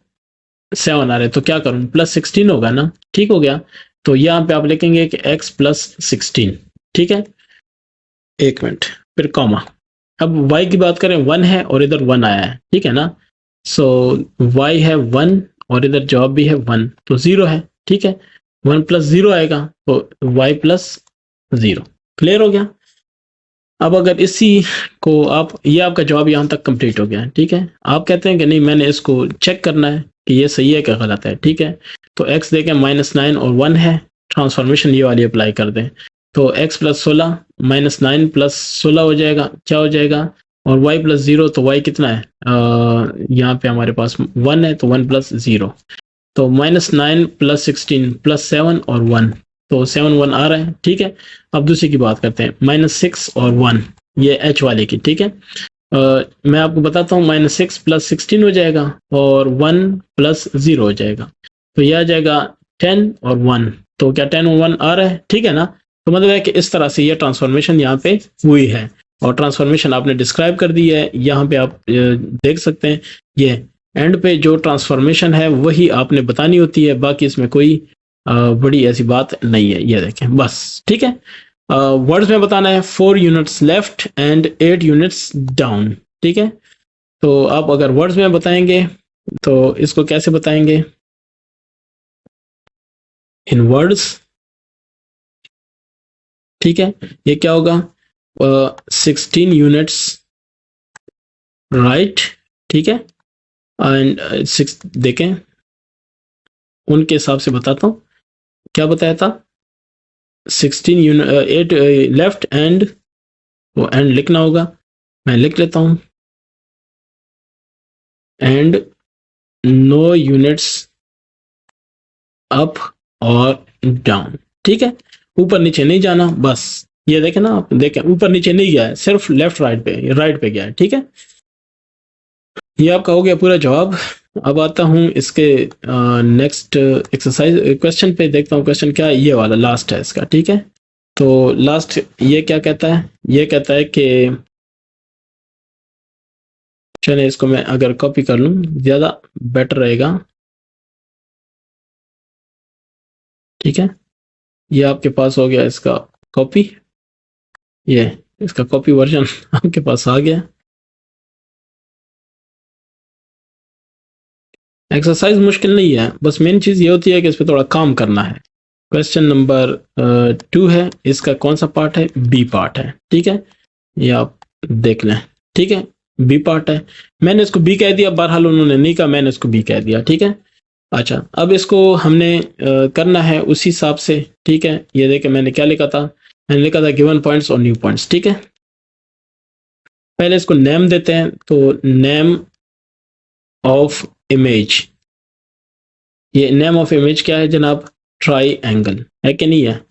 7 आ रहा है, तो क्या करूं? +16 होगा ना, ठीक हो गया। तो यहाँ पे आप लिखेंगे कि x +16, ठीक है। एक मिनट, फिर कॉमा। अब y की बात करें, 1 है और इधर 1 आया है, ठीक है ना। सो y है 1 और इधर जवाब भी है 1, तो 0 है, ठीक है। 1 + 0 आएगा, तो y + 0। क्लियर हो गया। अब अगर इसी को आप, ये आपका जवाब यहाँ तक कंप्लीट हो गया, ठीक है। आप कहते हैं कि नहीं, मैंने इसको चेक करना है कि ये सही है क्या गलत है, ठीक है। तो x देखें, -9 और 1 है, ट्रांसफॉर्मेशन ये वाली अप्लाई कर दें। तो x + 16 -9 + 16 हो जाएगा, क्या हो जाएगा? और y + 0, तो y कितना है? यहाँ पे हमारे पास 1 है, तो 1 + 0, तो -9 + 16 + 7 और 1, तो 7 1 आ रहा है, ठीक है। अब दूसरी की बात करते हैं, -6 और 1, ये h वाले की, ठीक है। मैं आपको बताता हूँ, -6 + 16 हो जाएगा और 1 + 0 हो जाएगा, तो यह आ जाएगा 10 और 1। तो क्या 10 और 1 आ रहा है, ठीक है ना। तो मतलब है कि इस तरह से ये ट्रांसफॉर्मेशन यहाँ पे हुई है, और ट्रांसफॉर्मेशन आपने डिस्क्राइब कर दी है। यहाँ पे आप देख सकते हैं, ये एंड पे जो ट्रांसफॉर्मेशन है वही आपने बतानी होती है, बाकी इसमें कोई बड़ी ऐसी बात नहीं है। ये देखें बस, ठीक है। वर्ड्स में बताना है, 4 units left and 8 units down, ठीक है। तो आप अगर वर्ड्स में बताएंगे तो इसको कैसे बताएंगे? इन वर्ड्स, ठीक है। ये क्या होगा? 16 यूनिट्स राइट, ठीक है। एंड 6 देखें, उनके हिसाब से बताता हूँ क्या बताया था। 16 यूनिट 8 लेफ्ट एंड, वो एंड लिखना होगा, मैं लिख लेता हूँ, एंड नो यूनिट्स अप और डाउन, ठीक है। ऊपर नीचे नहीं जाना, बस ये देखें ना, आप देखें ऊपर नीचे नहीं गया है, सिर्फ लेफ्ट राइट पे गया है, ठीक है। ये आपका हो गया पूरा जवाब। अब आता हूँ इसके नेक्स्ट एक्सरसाइज क्वेश्चन पे, देखता हूँ क्वेश्चन क्या है। ये वाला लास्ट है इसका, ठीक है। तो लास्ट ये क्या कहता है, ये कहता है कि चलिए इसको मैं अगर कॉपी कर लूँ ज़्यादा बेटर रहेगा, ठीक है। ये आपके पास हो गया इसका कॉपी, ये इसका कॉपी वर्जन आपके पास आ गया। एक्सरसाइज मुश्किल नहीं है, बस मेन चीज़ ये होती है कि इस पर थोड़ा काम करना है। क्वेश्चन नंबर 2 है, इसका कौन सा पार्ट है, बी पार्ट है, ठीक है। ये आप देख लें, ठीक है। बी पार्ट है, मैंने इसको बी कह दिया, बहरहाल उन्होंने नहीं कहा, मैंने इसको बी कह दिया, ठीक है। अच्छा, अब इसको हमने करना है उसी हिसाब से, ठीक है। ये देखें मैंने क्या लिखा था, मैंने लिखा था गिवन पॉइंट्स और न्यू पॉइंट्स, ठीक है। पहले इसको नेम देते हैं, तो नेम ऑफ इमेज, ये नेम ऑफ इमेज क्या है जनाब, ट्राई एंगल है कि नहीं है।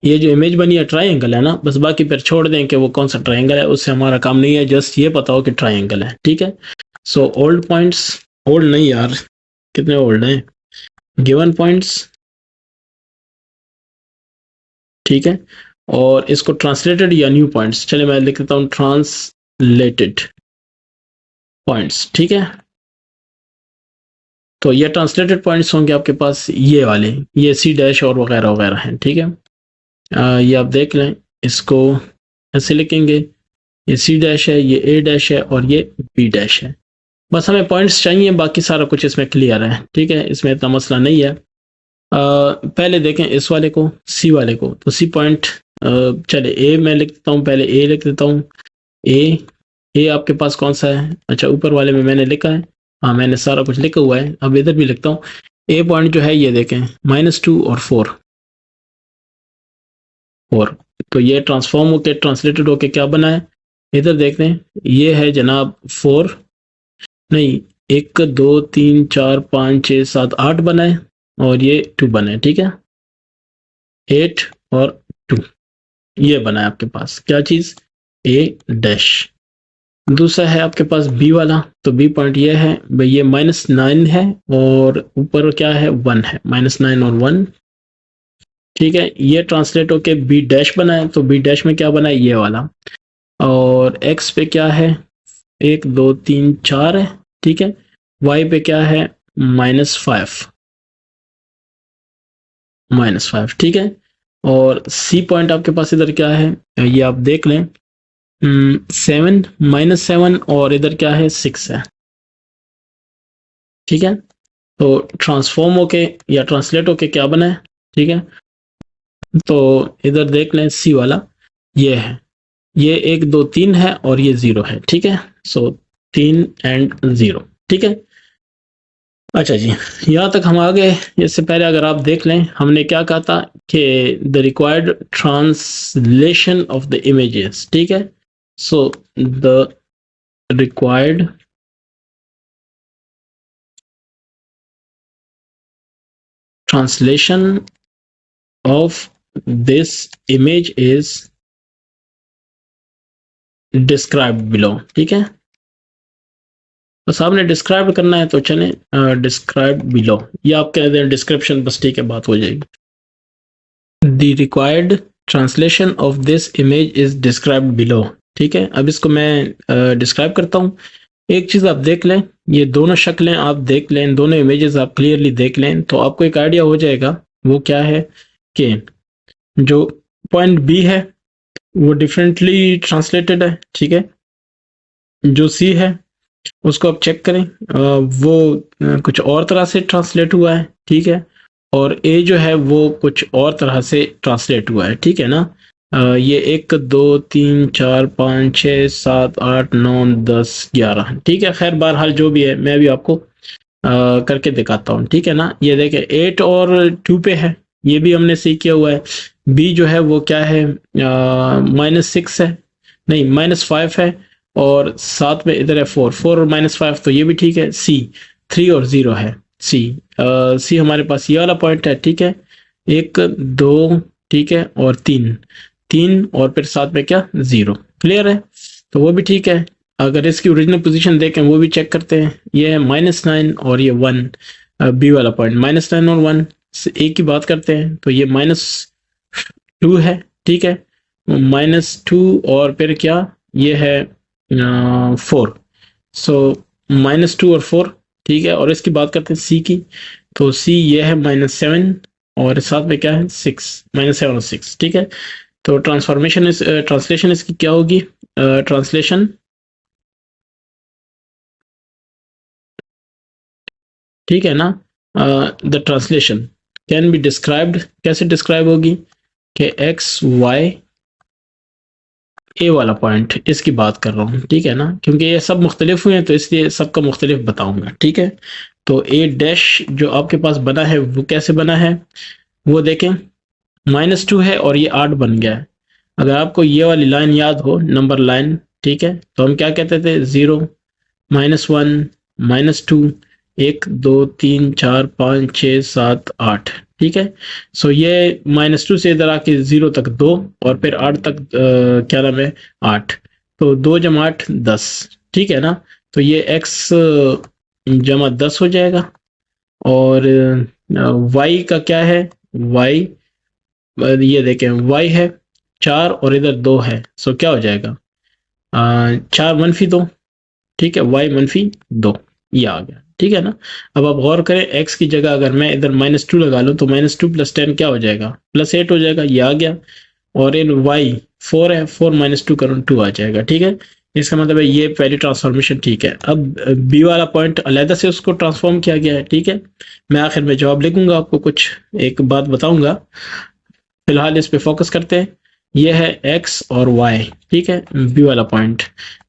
ये जो इमेज बनी है ट्रायंगल है ना, बस बाकी फिर छोड़ दें कि वो कौन सा ट्रायंगल है, उससे हमारा काम नहीं है, जस्ट ये पता हो कि ट्रायंगल है, ठीक है। सो ओल्ड पॉइंट्स, ओल्ड नहीं यार, कितने ओल्ड हैं, गिवन पॉइंट्स, ठीक है। और इसको ट्रांसलेटेड या न्यू पॉइंट्स, चलिए मैं लिख देता हूँ ट्रांसलेटेड पॉइंट्स, ठीक है। तो ये ट्रांसलेटेड पॉइंट्स होंगे आपके पास ये वाले, ये सी डैश और वगैरह वगैरह हैं, ठीक है। ये आप देख लें, इसको ऐसे लिखेंगे, ये सी डैश है, ये ए डैश है और ये बी डैश है। बस हमें पॉइंट्स चाहिए, बाकी सारा कुछ इसमें क्लियर है, ठीक है, इसमें इतना मसला नहीं है। पहले देखें इस वाले को, सी वाले को, तो सी पॉइंट, चले ए मैं लिख देता हूँ, पहले ए लिख देता हूँ। ए आपके पास कौन सा है, अच्छा ऊपर वाले में मैंने लिखा है, हाँ मैंने सारा कुछ लिखा हुआ है, अब इधर भी लिखता हूँ। ए पॉइंट जो है ये देखें -2 और 4, तो ये ट्रांसफॉर्म होके ट्रांसलेटेड होके क्या बना है, इधर देखते हैं, ये है जनाब 4 नहीं, 1 2 3 4 5 6 7 8 बना है और ये 2 बना है, ठीक है। 8 और 2 ये बना है आपके पास, क्या चीज़, ए डैश। दूसरा है आपके पास बी वाला, तो बी पॉइंट ये है भाई, ये -9 है और ऊपर क्या है 1 है, -9 और 1, ठीक है। ये ट्रांसलेट होके बी डैश बना है, तो बी डैश में क्या बना है, ये वाला। और एक्स पे क्या है, 1 2 3 4 है, ठीक है। वाई पे क्या है, -5, ठीक है। और सी पॉइंट आपके पास इधर क्या है, ये आप देख लें, 7 -7 और इधर क्या है 6 है, ठीक है। तो ट्रांसफॉर्म होके या ट्रांसलेट होके क्या बना है, ठीक है। तो इधर देख लें सी वाला, ये है, ये 1 2 3 है और ये 0 है, ठीक है। सो 3 एंड 0, ठीक है। अच्छा जी, यहाँ तक हम आ गए। इससे पहले अगर आप देख लें, हमने क्या कहा था कि the required translation of the images, ठीक है। So the required translation of this image is described below, ठीक है। तो सामने डिस्क्राइब करना है, तो चलें डिस्क्राइब बिलो, ये आप कह दें डिस्क्रिप्शन, बस ठीक है, बात हो जाएगी। The required translation of this image is described below, ठीक है। अब इसको मैं डिस्क्राइब करता हूँ। एक चीज़ आप देख लें, ये दोनों शक्लें आप देख लें, दोनों इमेजेस आप क्लियरली देख लें, तो आपको एक आइडिया हो जाएगा। वो क्या है कि जो पॉइंट बी है वो डिफरेंटली ट्रांसलेटेड है, ठीक है। जो सी है उसको आप चेक करें, वो कुछ और तरह से ट्रांसलेट हुआ है, ठीक है। और ए जो है वो कुछ और तरह से ट्रांसलेट हुआ है, ठीक है ना। ये 1 2 3 4 5 6 7 8 9 10 11, ठीक है। खैर बहरहाल जो भी है, मैं भी आपको करके दिखाता हूँ, ठीक है ना। ये देखें 8 और 2 पे है, ये भी हमने सी किया हुआ है। बी जो है वो क्या है, -6 है, नहीं -5 है, और साथ में इधर है 4 और -5, तो ये भी ठीक है। सी 3 और 0 है, सी हमारे पास ये वाला पॉइंट है, ठीक है। 1 2, ठीक है, और 3 और फिर साथ में क्या 0, क्लियर है, तो वो भी ठीक है। अगर इसकी ओरिजिनल पोजीशन देखें वो भी चेक करते हैं। ये है -9 और ये 1 बी वाला पॉइंट, -9 और 1 एक की बात करते हैं तो ये -2 है, ठीक है, -2 और फिर क्या ये है 4, सो -2 और 4, ठीक है। और इसकी बात करते हैं सी की, तो सी ये है -7 और साथ में क्या है 6, -7 और 6, ठीक है। तो ट्रांसलेशन इसकी क्या होगी, ट्रांसलेशन, ठीक है ना। The translation can be described, कैसे डिस्क्राइब होगी कि एक्स वाई ए वाला पॉइंट इसकी बात कर रहा हूँ, ठीक है ना, क्योंकि ये सब मुख्तलिफ हुए हैं तो इसलिए सबका मुख्तलिफ बताऊंगा, ठीक है। तो ए डैश जो आपके पास बना है वो कैसे बना है वो देखें, -2 है और ये 8 बन गया है। अगर आपको ये वाली लाइन याद हो, नंबर लाइन, ठीक है, तो हम क्या कहते थे, 0, -1, -2, 1 2 3 4 5 6 7 8, ठीक है। सो ये -2 से इधर आके 0 तक 2 और फिर 8 तक क्या नाम है 8, तो 2 जमा 8 10, ठीक है ना। तो ये x जमा 10 हो जाएगा और y का क्या है, y ये देखें y है 4 और इधर 2 है, सो क्या हो जाएगा 4 मनफी 2, ठीक है, y मनफी 2, ये आ गया, ठीक है ना। अब आप गौर करें x की जगह अगर मैं इधर -2 लगा लूँ तो -2 + 10 क्या हो जाएगा, +8 हो जाएगा, ये आ गया। और इन y 4 है, 4 - 2 करूँ 2 आ जाएगा, ठीक है। इसका मतलब है ये पहली ट्रांसफॉर्मेशन ठीक है। अब b वाला पॉइंट अलहदा से उसको ट्रांसफॉर्म किया गया है, ठीक है। मैं आखिर में जवाब लिखूंगा, आपको कुछ एक बात बताऊंगा, फिलहाल इस पे फोकस करते हैं। ये है x और y, ठीक है, b वाला पॉइंट।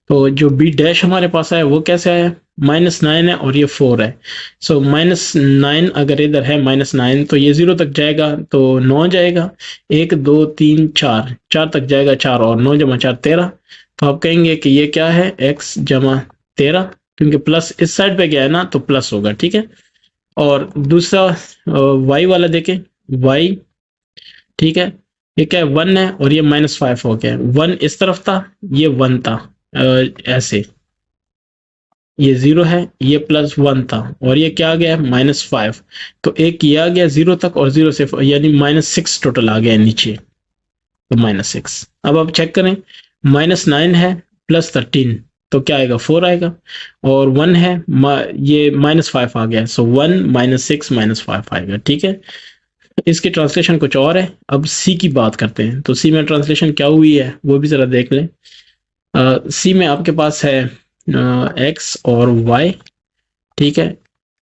तो जो b डैश हमारे पास है वो कैसे आया, -9 है और ये 4 है। सो -9 अगर इधर है -9 तो ये 0 तक जाएगा तो 9 जाएगा, 1 2 3 4 4 तक जाएगा, 4 और 9 जमा 4 13। तो आप कहेंगे कि ये क्या है, x जमा 13, क्योंकि प्लस इस साइड पे गया है ना तो प्लस होगा, ठीक है। और दूसरा y वाला देखें, y, ठीक है, ये क्या है 1 है और ये -5 हो गया, 1 इस तरफ था, ये 1 था, ऐसे ये 0 है, ये +1 था और ये क्या आ गया -5, तो एक ये आ गया 0 तक और 0 से यानी -6 टोटल आ गया नीचे, तो -6। अब आप चेक करें, -9 है +13 तो क्या आएगा 4 आएगा, और 1 है ये -5 आ गया, सो 1 -6 -5 आएगा, ठीक है। इसकी ट्रांसलेशन कुछ और है। अब सी की बात करते हैं, तो सी में ट्रांसलेशन क्या हुई है वो भी जरा देख लें। सी में आपके पास है एक्स और वाई, ठीक है,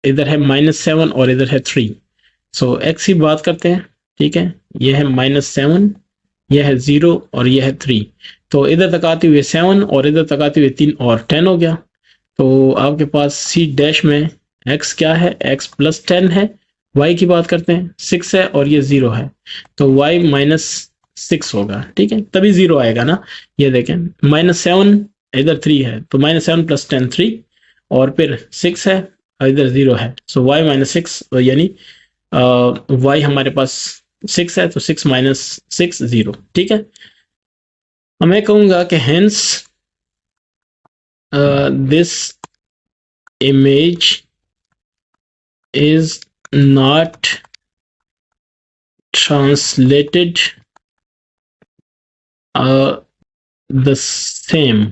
इधर है -7 और इधर है 3, सो एक्स की बात करते हैं, ठीक है, ये है -7, ये है 0 और ये है 3, तो इधर तक आते हुए 7 और इधर तक आते हुए 3 और 10 हो गया। तो आपके पास सी डैश में एक्स क्या है, एक्स +10 है, y की बात करते हैं 6 है और ये 0 है, तो y -6 होगा, ठीक है, तभी 0 आएगा ना। ये देखें -7 इधर 3 है तो -7 + 10 3 और फिर 6 है और इधर 0 है, सो y -6 यानी y हमारे पास 6 है तो 6 - 6 0, ठीक है। मैं कहूँगा कि hence this image is not translated the same,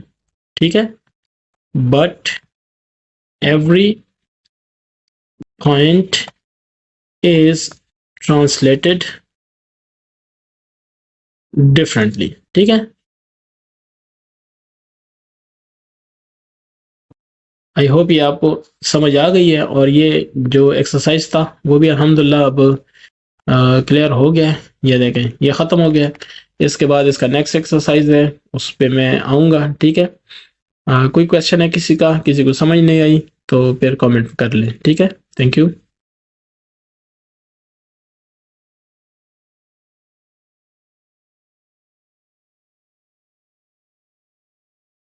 ठीक है, but every point is translated differently, ठीक है। आई होप ये आपको समझ आ गई है और ये जो एक्सरसाइज था वो भी अल्हम्दुलिल्लाह अब क्लियर हो गया है। ये देखें ये ख़त्म हो गया है, इसके बाद इसका नेक्स्ट एक्सरसाइज है उस पर मैं आऊँगा, ठीक है। कोई क्वेश्चन है किसी का, किसी को समझ नहीं आई तो फिर कमेंट कर लें, ठीक है। Thank you.